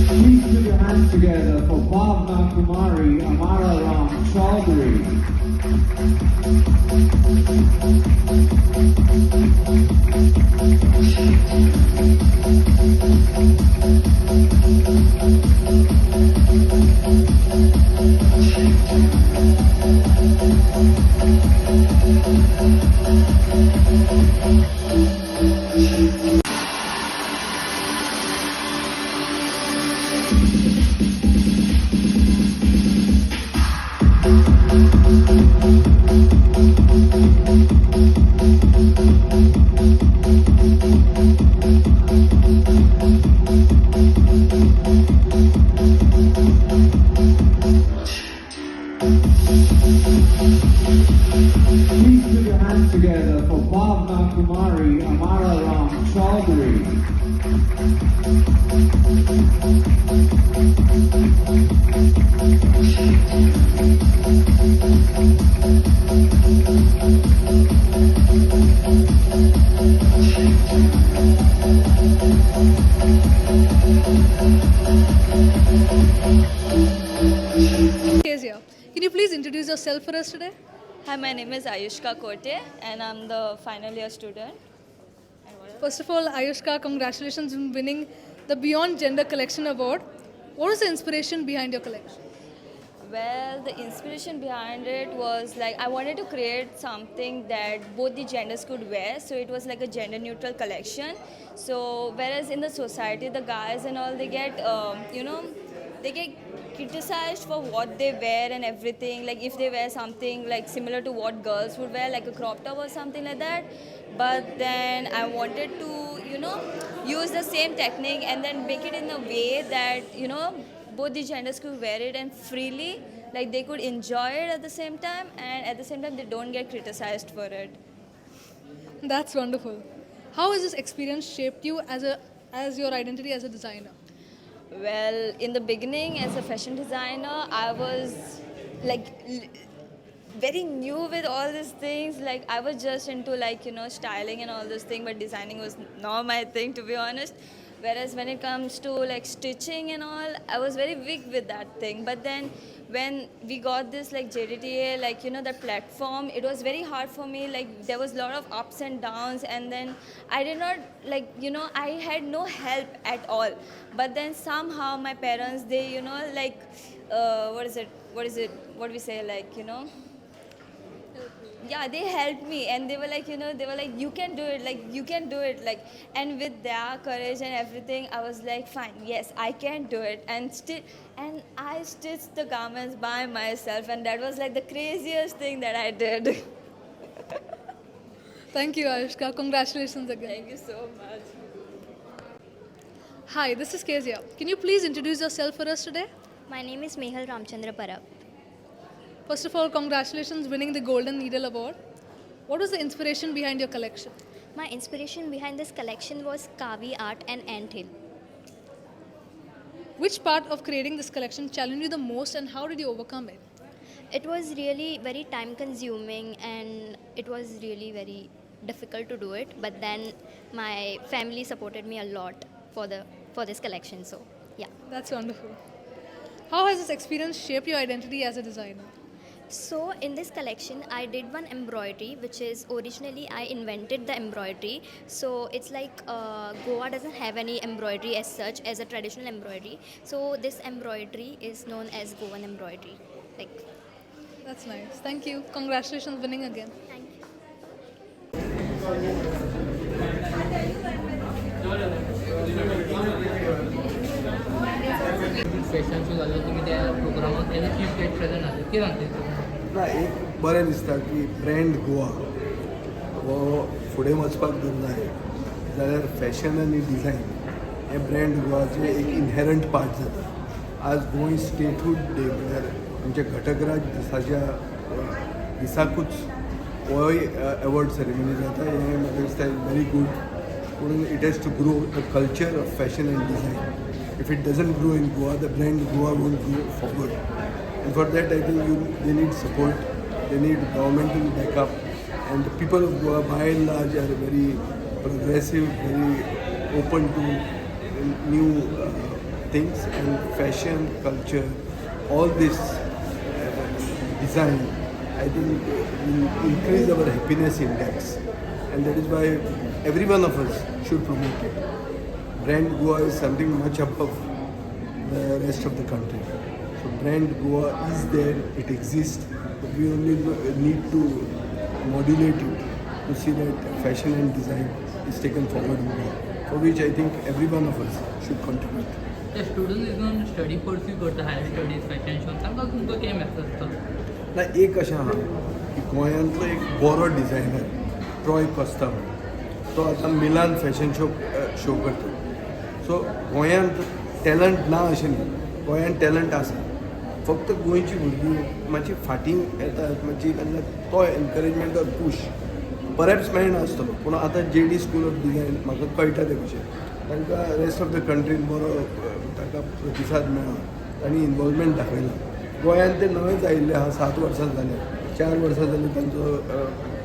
Please put your hands together for Bhavna Kumari Amara Ram Chaudhary. Please put your hands together for Bhavna Kumari Amara Ram Chaudhary. Kezia, can you please introduce yourself for us today? Hi, my name is Ayushka Kote and I'm the final year student. First of all, Ayushka, congratulations on winning the Beyond Gender Collection Award. What was the inspiration behind your collection? Well, the inspiration behind it was like I wanted to create something that both the genders could wear, so it was like a gender neutral collection. So, whereas in the society, the guys and all they get, they get criticized for what they wear and everything. Like if they wear something like similar to what girls would wear, like a crop top or something like that. But then I wanted to, use the same technique and then make it in a way that, both the genders could wear it and freely, like they could enjoy it at the same time, and at the same time they don't get criticized for it. That's wonderful. How has this experience shaped you as your identity as a designer? Well, in the beginning, as a fashion designer, I was like very new with all these things. Like I was just into like styling and all this thing, but designing was not my thing, to be honest. Whereas when it comes to like stitching and all, I was very weak with that thing. But then when we got this like JDTA, like that platform, it was very hard for me. Like there was a lot of ups and downs, and then I did not like I had no help at all. But then somehow my parents, they like what we say, like yeah, they helped me, and they were like you can do it, like you can do it, like, and with their courage and everything, I was like, fine, yes, I can do it. And I stitched the garments by myself, and that was like the craziest thing that I did. Thank you, Aishka. Congratulations again. Thank you so much. Hi, this is Kezia. Can you please introduce yourself for us today? My name is Mehal Ramchandra Parab. First of all, congratulations winning the Golden Needle Award. What was the inspiration behind your collection? My inspiration behind this collection was Kavi art and anthill. Which part of creating this collection challenged you the most, and how did you overcome it? It was really very time consuming, and it was really very difficult to do it, but then my family supported me a lot for this collection, so yeah. That's wonderful. How has this experience shaped your identity as a designer? So in this collection I did one embroidery, which is originally I invented the embroidery. So it's like Goa doesn't have any embroidery as such as a traditional embroidery, so this embroidery is known as Goan embroidery. Like, That's nice. Thank you. Congratulations winning again. thank you. Fashion show जालो तुमी त्या प्रोग्रामाक as a chief guest present आसले कितें सांगता ना एक बरें दिसता की ब्रँड गोवा हो फुडें वचपाक जर जाय जाल्यार फॅशन आनी डिझायन हे ब्रँड गोवाचें एक इनहेरंट पार्ट जाता. आज गोंय स्टेटहूड डे म्हळ्यार आमच्या घटकराज दिसाच्या दिसाकूच होय अवॉर्ड सेरेमनी जाता. हें म्हाका दिसता व्हेरी गूड, पूण it has to grow the culture of fashion and design. If it doesn't grow in Goa, the brand Goa won't grow forward. And for that, I think they need support, they need governmental backup. And the people of Goa, by and large, are very progressive, very open to new things. And fashion, culture, all this design, I think will increase our happiness index. And that is why every one of us should promote it. Brand Goa is something much above the rest of the country. So brand Goa is there, it exists, but we only need to modulate it to see that fashion and design is taken forward in Goa, for which I think every one of us should contribute. ते student इजून study pursue करता higher studies fashion show तांकां तुमकां कितें message आसता? ना एक अशें आहा की गोंयांतलो एक बरो डिझायनर ट्रॉय कॉस्ता तो आतां मिलान फॅशन शो करता. सो गोंयांत टॅलंट ना अशें न्ही, गोंयांत टॅलंट आसा, फक्त गोंयची भुरगीं मातशी फाटीं येतात, मातशी तांकां तो एनकरेजमेंट और पूश परहॅप्स मेळना आसतलो. पूण आतां JD स्कूल ऑफ डिझायन म्हाका कळटा ते भशेन तांकां रेस्ट ऑफ द कंट्रीन बरो ताका प्रतिसाद मेळ्ळा, तांणी इनवॉल्वमेंट दाखयला. गोंयांत ते नवेच आयिल्ले आहा, 7 वर्सां जाले, 4 वर्सां जाली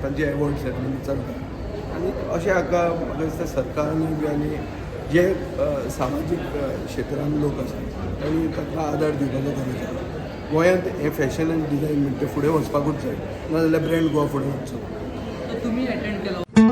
तांची एवॉर्ड सेरेमनी चलता. आनी अशें हाका म्हाका दिसता सरकारांनी बी आनी जे सामाजीक क्षेत्रांत लोक आसात तांणी ताका आदार दिवपाचो गरज आसा. गोंयांत हें फॅशन आनी डिझायन म्हणटा फुडें वचपाकूच जाय, नाजाल्यार ब्रँड गोवा फुडें वचचो. तुमी अटेंड केलो